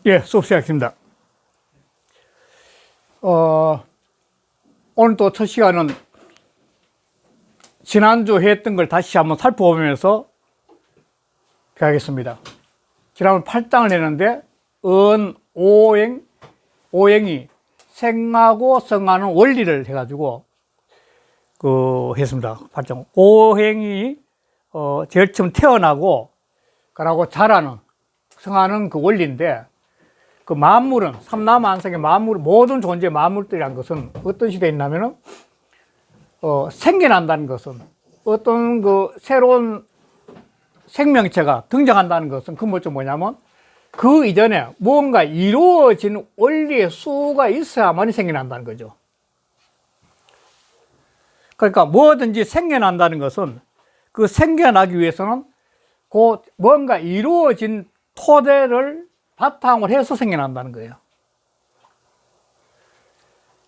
예, 수업 시작했습니다. 오늘 또 첫 시간은 지난주 했던 걸 다시 한번 살펴보면서 배우겠습니다. 지난번 8장을 했는데, 오행이 생하고 성하는 원리를 해가지고, 했습니다. 8장. 오행이, 제일 처음 태어나고, 그러고 자라는, 성하는 그 원리인데, 그 만물은, 삼라만상의 만물, 모든 존재의 만물들이란 것은 어떤 시대에 있냐면은, 생겨난다는 것은, 어떤 그 새로운 생명체가 등장한다는 것은 근본적으로 뭐냐면, 그 이전에 무언가 이루어진 원리의 수가 있어야만 생겨난다는 거죠. 그러니까 뭐든지 생겨난다는 것은 그 생겨나기 위해서는 그 뭔가 이루어진 토대를 바탕으로 해서 생겨난다는 거예요.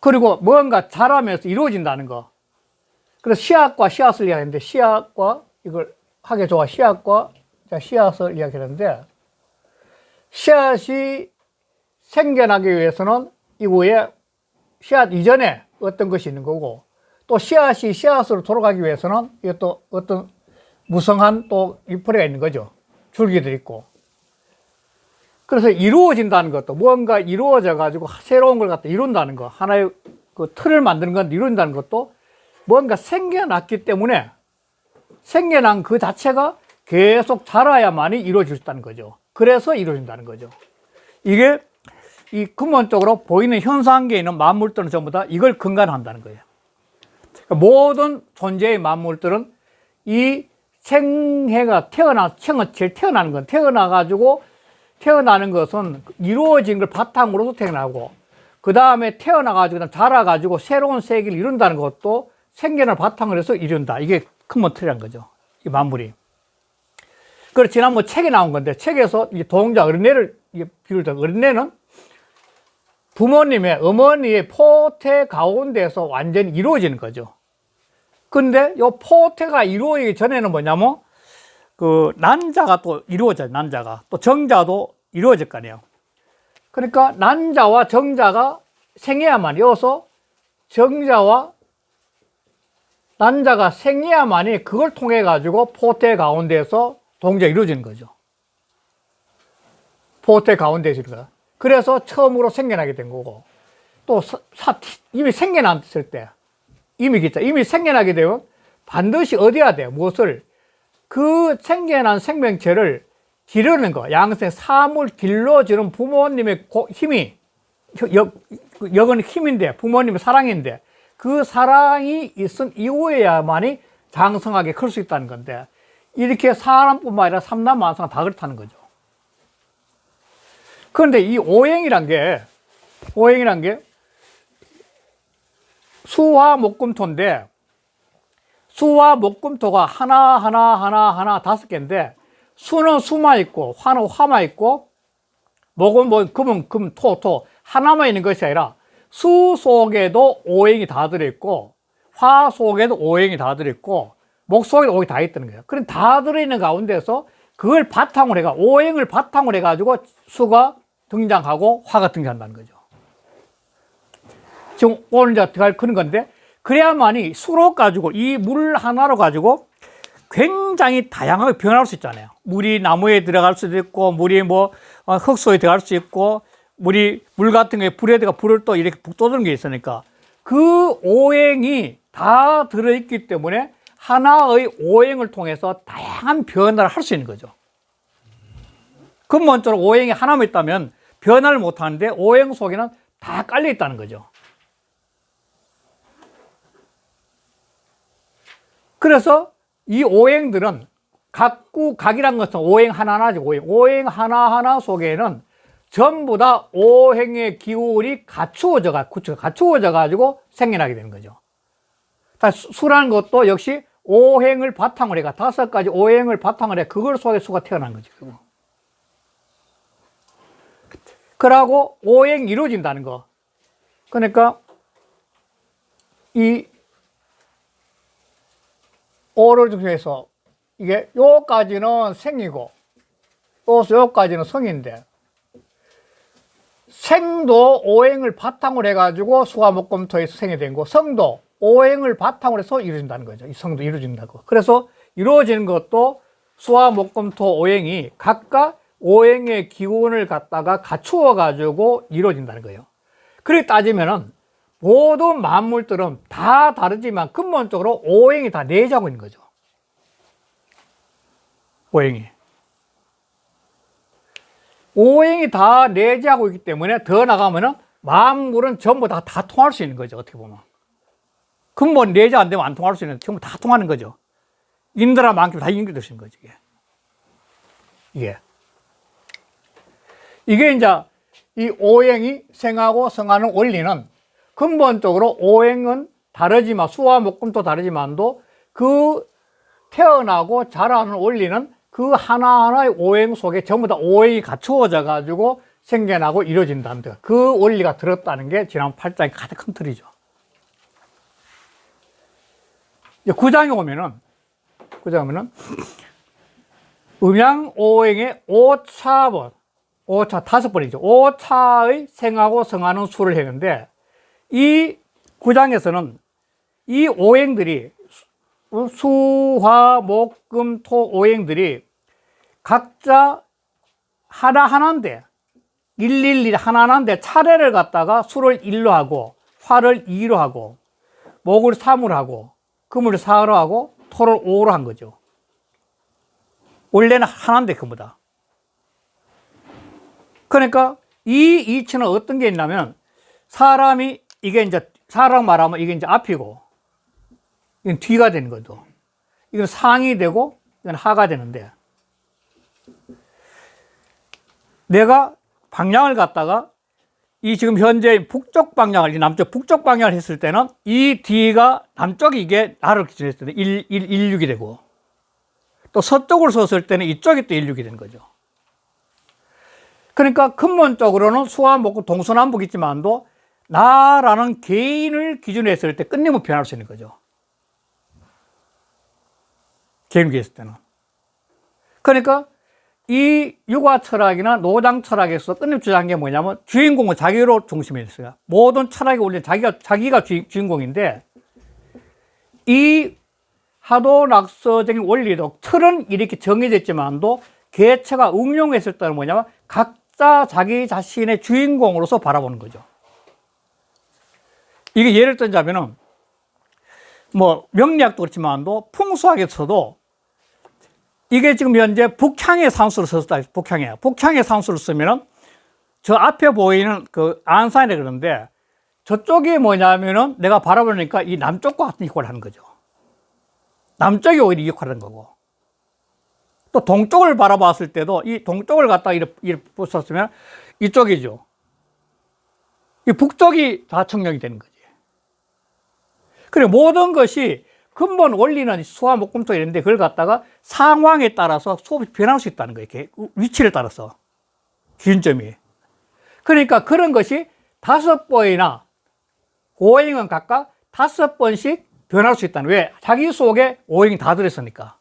그리고 뭔가 자라면서 이루어진다는 거. 그래서 씨앗과 씨앗을 이야기하는데, 씨앗과 이걸 하게 좋아. 씨앗과 씨앗을 이야기하는데, 씨앗이 생겨나기 위해서는 이후에 씨앗 이전에 어떤 것이 있는 거고, 또 씨앗이 씨앗으로 돌아가기 위해서는 이것도 어떤 무성한 또 잎뿌리가 있는 거죠. 줄기들이 있고. 그래서 이루어진다는 것도, 무언가 이루어져 가지고 새로운 걸 갖다 이룬다는 거, 하나의 그 틀을 만드는 건 이룬다는 것도 뭔가 생겨났기 때문에 생겨난 그 자체가 계속 자라야만이 이루어질 수 있다는 거죠. 그래서 이루어진다는 거죠. 이게 이 근본적으로 보이는 현상계에 있는 만물들은 전부 다 이걸 근간으로 한다는 거예요. 그러니까 모든 존재의 만물들은 이 생해가 태어나는 건 태어나는 것은 이루어진 걸 바탕으로도 태어나고, 그 다음에 태어나가지고 자라가지고 새로운 세계를 이룬다는 것도 생겨날 바탕으로 해서 이룬다. 이게 근본 틀이란 거죠. 이 만물이. 그래서 지난번 책에 나온 건데, 책에서 이 동자 어린애를 비유를 든 어린애는 부모님의, 어머니의 포태 가운데서 완전히 이루어지는 거죠. 근데 요 포태가 이루어지기 전에는 뭐냐면, 그 난자가 또 이루어져요. 난자가 또 정자도 이루어질 거 아니에요. 그러니까 난자와 정자가 생겨야만, 이어서 정자와 난자가 생겨야만이 그걸 통해 가지고 포태 가운데서 동자가 이루어지는 거죠. 포태 가운데서 이루어져. 그래서 처음으로 생겨나게 된 거고, 또 이미 생겨났을 때, 이미 생겨나게 되면 반드시 얻어야 돼요. 무엇을? 그 생겨난 생명체를 기르는 거, 양생, 삶을 길러주는 부모님의 힘이, 역은 힘인데, 부모님의 사랑인데, 그 사랑이 있은 이후에야만이 장성하게 클 수 있다는 건데, 이렇게 사람뿐만 아니라 삼라만상 다 그렇다는 거죠. 그런데 이 오행이란 게 수화 목금토인데, 수와 목금토가 하나 5개인데, 수는 수만 있고, 화는 화만 있고, 목은 금은 금, 토, 하나만 있는 것이 아니라, 수 속에도 오행이 다 들어있고, 화 속에도 오행이 다 들어있고, 목 속에도 오행이 다 있다는 거예요. 그럼 다 들어있는 가운데서 그걸 바탕으로 오행을 바탕으로 해가지고 수가 등장하고 화가 등장한다는 거죠. 지금 오늘 이제 들어갈 그런 건데, 그래야만이 수로 가지고, 이 물 하나로 가지고 굉장히 다양하게 변할 수 있잖아요. 물이 나무에 들어갈 수도 있고, 물이 흙속에 들어갈 수 있고, 물 같은 게 불에다가 불을 또 이렇게 북돋는 게 있으니까, 그 오행이 다 들어있기 때문에 하나의 오행을 통해서 다양한 변화를 할 수 있는 거죠. 근본적으로 오행이 하나만 있다면 변화를 못 하는데, 오행 속에는 다 깔려 있다는 거죠. 그래서 이 오행들은 각이란 것은 오행 하나하나죠. 오행 하나하나 속에는 전부 다 오행의 기운이 갖추어져 가지고 생겨나게 되는 거죠. 수라는 것도 역시 오행을 바탕으로 해가 5가지 오행을 바탕으로 해, 그걸 속에 수가 태어난 거죠. 그러고 오행이 이루어진다는 거. 그러니까 이 오를 중에서 이게 요까지는 생이고, 또 요까지는 성인데, 생도 오행을 바탕으로 해가지고 수화목금토에서 생이 된 거, 성도 오행을 바탕으로 해서 이루어진다는 거죠. 이 성도 이루어진다고. 그래서 이루어지는 것도 수화목금토 오행이 각각 오행의 기운을 갖다가 갖추어 가지고 이루어진다는 거예요. 그렇게 따지면은 모든 만물들은 다 다르지만 근본적으로 오행이 다 내재하고 있는 거죠. 오행이 다 내재하고 있기 때문에 더 나가면은 만물은 전부 다 통할 수 있는 거죠. 어떻게 보면. 근본 내재 안 되면 안 통할 수 있는 전부 다 통하는 거죠. 인드라 만큼 다 연결될 수 있는 거죠. 이게 이제 이 오행이 생하고 성하는 원리는 근본적으로 오행은 다르지만 수화목금도 다르지만도 그 태어나고 자라는 원리는 그 하나하나의 오행 속에 전부 다 오행이 갖추어져 가지고 생겨나고 이루어진다는 데, 그 원리가 들었다는 게 지난 8장의 가장 큰 틀이죠. 이제 9장에 오면은 음양오행의 5차번, 5차 5번이죠. 5차의 생하고 성하는 수를 했는데 이 9장에서는 이 오행들이 수, 화, 목, 금, 토 오행들이 각자 하나하나인데 111 하나하나인데 차례를 갖다가 수를 1로 하고 화를 2로 하고 목을 3으로 하고 금을 4로 하고 토를 5로 한 거죠. 원래는 하나인데 전부 다. 그러니까 이 이치는 어떤 게 있냐면 사람이 이게 이제 사람 말하면 이게 이제 앞이고 이건 뒤가 되는 거죠. 이건 상이 되고 이건 하가 되는데 내가 방향을 갖다가 이 지금 현재 북쪽 방향을 남쪽 북쪽 방향을 했을 때는 이 뒤가 남쪽이 이게 나를 기준했을 때는 16이 되고 또 서쪽을 섰을 때는 이쪽이 또 16이 되는 거죠. 그러니까 근본적으로는 수화목금 동서남북 있지만도 나라는 개인을 기준으로 했을 때 끊임없이 변할 수 있는 거죠. 개인을 했을 때는. 그러니까 이 육아 철학이나 노장 철학에서 끊임없이 주장한 게 뭐냐면 주인공은 자기로 중심이 있어요. 모든 철학이 원래 자기가 주인공인데 이 하도낙서적인 원리도 틀은 이렇게 정해졌지만도 개체가 응용했을 때는 뭐냐면 각자 자기 자신의 주인공으로서 바라보는 거죠. 이게 예를 들자면은 뭐 명리학도 그렇지만도 풍수학에서도 이게 지금 현재 북향의 산수를 썼다. 북향의 산수를 쓰면은 저 앞에 보이는 그 안산이라 그러는데 저쪽이 뭐냐면은 내가 바라보니까 이 남쪽과 같은 역할을 하는 거죠. 남쪽이 오히려 이 역할을 하는 거고. 또 동쪽을 바라봤을 때도 이 동쪽을 갖다가 이렇게 썼으면 이쪽이죠. 이 북쪽이 다 청력이 되는 거지. 그래 모든 것이 근본 원리는 수화목금토 이런데 그걸 갖다가 상황에 따라서 수업이 변할 수 있다는 거예요. 이렇게 위치를 따라서 기준점이. 그러니까 그런 것이 5번이나 오행은 각각 5번씩 변할 수 있다는. 왜? 자기 속에 오행이 다 들어있으니까.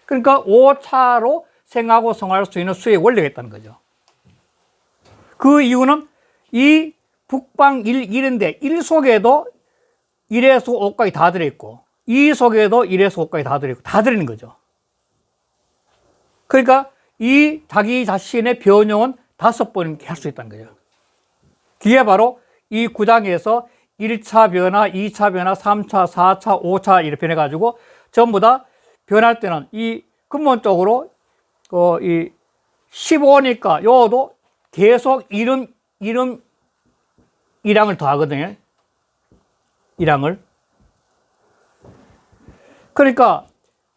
그러니까 5차로 생하고 성할 수 있는 수의 원리가 있다는 거죠. 그 이유는 이 북방 1인데 1 속에도 1에서 5까지 다 들어있고 2 속에도 1에서 5까지 다 들어있고 다 들어있는 거죠. 그러니까 이 자기 자신의 변형은 5번 할 수 있다는 거죠. 그게 바로 이 9장에서 1차 변화, 2차 변화, 3차, 4차, 5차 이렇게 변해가지고 전부 다 변할 때는 이 근본적으로 이 15니까 요도 계속 이름 1항을 더하거든요. 1항을. 그러니까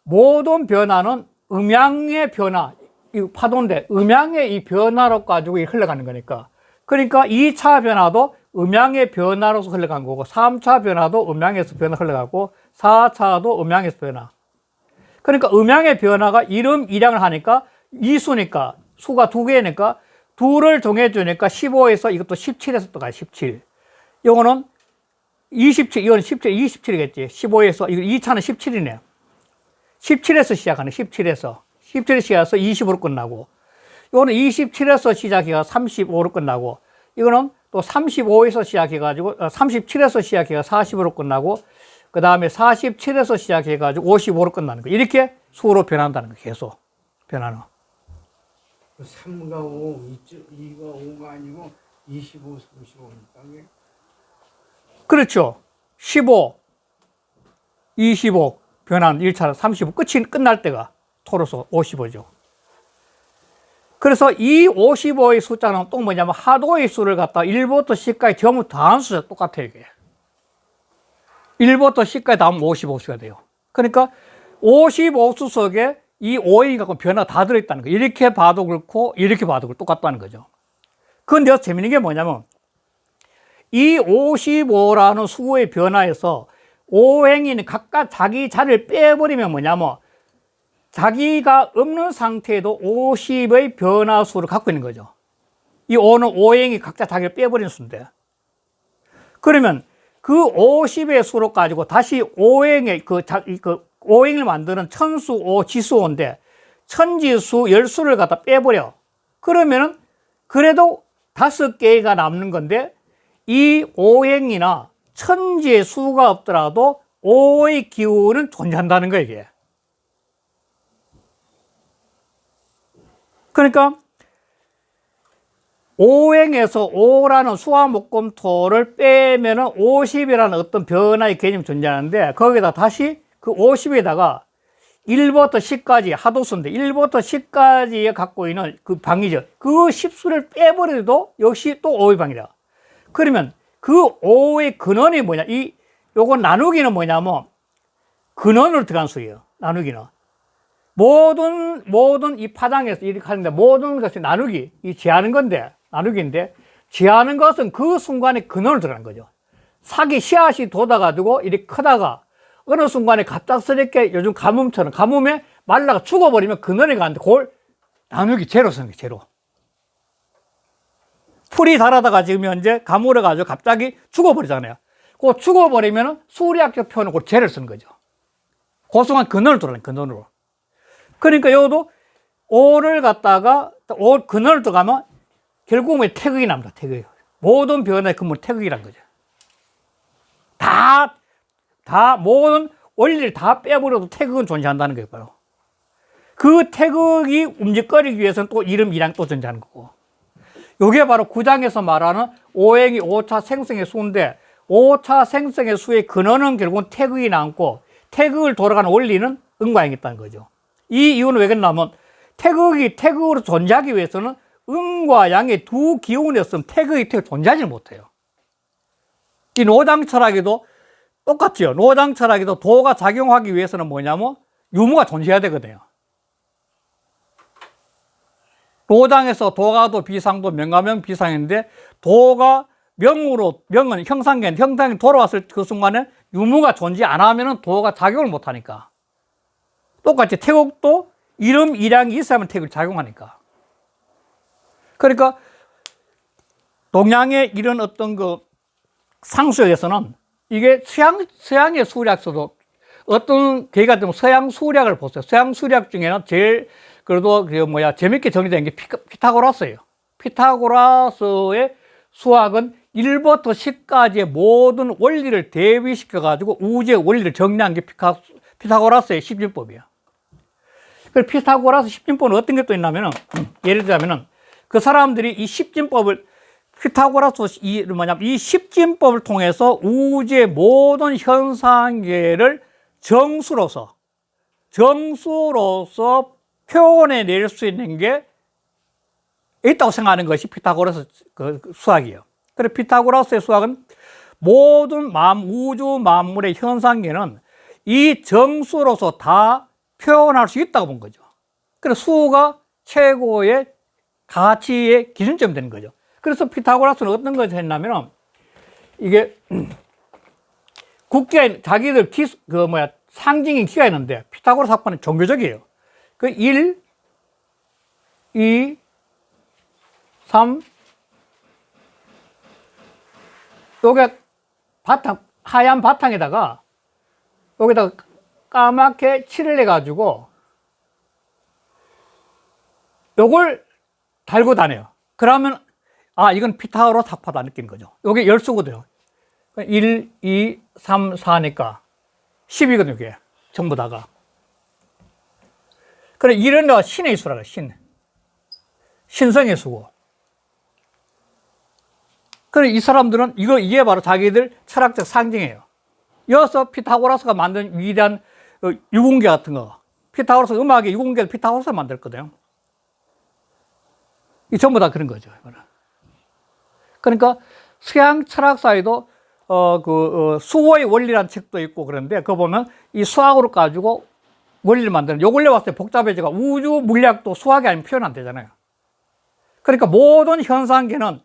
모든 변화는 음양의 변화, 이 파도인데 음양의 이 변화로 가지고 흘러가는 거니까. 그러니까 2차 변화도 음양의 변화로서 흘러간 거고 3차 변화도 음양에서 변화 흘러가고 4차도 음양에서 변화. 그러니까 음양의 변화가 이름 1항을 하니까 이수니까 수가 2개니까 2를 정해주니까 15에서 이것도 17에서 또 가요. 17. 이거는 27, 이건 17, 27이겠지. 15에서, 이거 2차는 17이네. 17에서 시작하네. 17에서 시작해서 20으로 끝나고. 이거는 27에서 시작해서 35로 끝나고. 이거는 또 35에서 시작해가지고 37에서 시작해가 40으로 끝나고 그 다음에 47에서 시작해가지고 55로 끝나는 거. 이렇게 수로 변한다는 거. 계속 변하는. 3가 5, 2가 5가 아니고 25, 35니까. 그렇죠. 15, 25 변한 1차는 35 끝이 끝날 때가 토로서 55죠. 그래서 이 55의 숫자는 또 뭐냐면 하도의 수를 갖다 1부터 10까지 전부 다 한 숫자 똑같아요. 이게 1부터 10까지 다 하면 55수가 돼요. 그러니까 55수 속에 이 5이 갖고 변화가 다 들어있다는 거예요. 이렇게 봐도 그렇고 이렇게 봐도 그렇고 똑같다는 거죠. 그런데 재밌는 게 뭐냐면 이 55라는 수의 변화에서 오행이는 각각 자기 자리를 빼버리면 뭐냐면 자기가 없는 상태에도 50의 변화수를 갖고 있는 거죠. 이 5는 오행이 각자 자기를 빼버리는 수인데, 그러면 그 50의 수로 가지고 다시 오행의 그 오행을 만드는 천수 5 지수 5인데 천지수 10수를 갖다 빼버려. 그러면은 그래도 5개가 남는 건데 이 오행이나 천지의 수가 없더라도 5의 기운은 존재한다는 거예요, 이게. 그러니까 오행에서 5라는 수화목금토를 빼면은 50이라는 어떤 변화의 개념이 존재하는데 거기다 다시 그 50에다가 1부터 10까지 하도수인데 1부터 10까지 갖고 있는 그 방이죠. 그 10수를 빼버려도 역시 또 5의 방이다. 그러면 그 5의 근원이 뭐냐? 요거 나누기는 뭐냐면 근원으로 들어간 수예요. 나누기는. 모든 이 파장에서 이렇게 하는데 모든 것이 나누기, 이 제하는 건데, 나누기인데, 제하는 것은 그 순간에 근원을 들어가는 거죠. 사기 씨앗이 돋아가지고 이렇게 크다가 어느 순간에 갑작스럽게 요즘 가뭄처럼 가뭄에 말라가 죽어버리면 근원에 가는데 그걸 나누기 제로 쓰는 게 제로. 풀이 자라다가 지금 현재 가물어가지고 갑자기 죽어버리잖아요. 그 죽어버리면 수리학적 표현은 그 제를 쓰는 거죠. 그 순간 근원을 들어가는 근원으로. 그러니까 여기도 5를 갖다가 5 근원을 들어가면 결국은 태극이 납니다. 태극이. 모든 변화의 근본 태극이란 거죠. 모든 원리를 다 빼버려도 태극은 존재한다는 거예요. 바로. 그 태극이 움직거리기 위해서는 또 이름, 이랑 또 존재하는 거고. 이게 바로 9장에서 말하는 오행이 5차 생성의 수인데 5차 생성의 수의 근원은 결국은 태극이 남고 태극을 돌아가는 원리는 음과양이 있다는 거죠. 이 이유는 왜 그러냐면 태극이 태극으로 존재하기 위해서는 음과 양의 두 기운이 없으면 태극이 존재하지 못해요. 이 노장 철학에도 똑같죠. 노장 철학에도 도가 작용하기 위해서는 뭐냐면 유무가 존재해야 되거든요. 노장에서 도가도 비상도 명가명 비상인데 도가 명은 형상이 돌아왔을 그 순간에 유무가 존재 안 하면은 도가 작용을 못 하니까. 똑같이 태극도 이름, 이량이 있어야만 태극이 작용하니까. 그러니까 동양의 이런 어떤 그 상수역에서는 이게 서양의 수리학서도 어떤 계기가 되면 서양 수리학을 보세요. 서양 수리학 중에는 제일 그래도 재밌게 정리된 게 피타고라스예요. 피타고라스의 수학은 1부터 10까지의 모든 원리를 대비시켜가지고 우주의 원리를 정리한 게 피타고라스의 십진법이에요. 그 피타고라스 십진법은 어떤 게 또 있냐면은, 예를 들자면은, 그 사람들이 이 십진법을, 이 십진법을 통해서 우주의 모든 현상계를 정수로서 표현해낼 수 있는 게 있다고 생각하는 것이 피타고라스 그 수학이에요. 그래서 피타고라스의 수학은 모든 우주 만물의 현상계는 이 정수로서 다 표현할 수 있다고 본 거죠. 그래서 수가 최고의 가치의 기준점이 되는 거죠. 그래서 피타고라스는 어떤 것을 했냐면, 이게, 국기가, 자기들 상징인 기가 있는데, 피타고라스 학파는 종교적이에요. 그 1, 2, 3, 요게 하얀 바탕에다가, 여기다가 까맣게 칠을 해가지고, 요걸 달고 다녀요. 그러면, 아, 이건 피타고라스 합하다 느끼는 거죠. 요게 열수거든요. 1, 2, 3, 4니까 10이거든요, 이게. 전부 다가. 그래, 이런 거 신의 수라고, 신성의 수고. 그래, 이 사람들은 이게 바로 자기들 철학적 상징이에요. 여기서 피타고라스가 만든 위대한 유공계 같은 거. 피타고라스 음악의 유공계를 피타고라스가 만들었거든요. 이 전부 다 그런 거죠. 그러니까 서양 철학사에도 수호의 원리라는 책도 있고 그런데 그거 보면 이 수학으로 가지고 원리를 만드는, 요 근래 왔을 때 복잡해지가 우주 물리학도 수학이 아니면 표현 안 되잖아요. 그러니까 모든 현상계는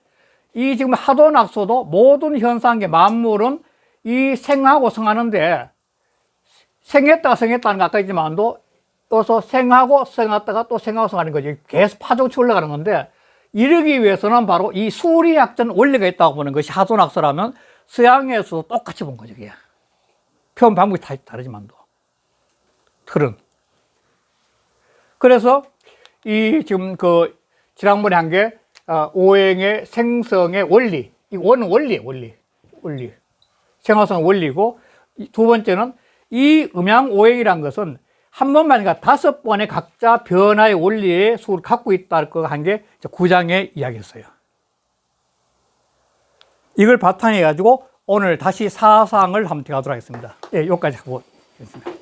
이 지금 하도낙서도 모든 현상계 만물은 이 생하고 성하는데 생했다가 성했다는 거 아까 있지만도 또서 생하고 성했다가 또 생하고 성하는 거지. 계속 파종치 올라가는 건데 이러기 위해서는 바로 이 수리학적 원리가 있다고 보는 것이 하도낙서라면 서양에서도 똑같이 본 거죠. 그게. 표현 방법이 다 다르지만도. 틀은. 그래서 이 지금 지난번에 한 게 오행의 생성의 원리. 이 원은 원리. 생화성 원리고 두 번째는 이 음양오행이라는 것은 한 번만 아니라 5번의 각자 변화의 원리의 수를 갖고 있다는 거 한 게 9장에 이야기했어요. 이걸 바탕에 가지고 오늘 다시 사상을 한번 들어가도록 하겠습니다. 예, 여기까지 하고 있습니다.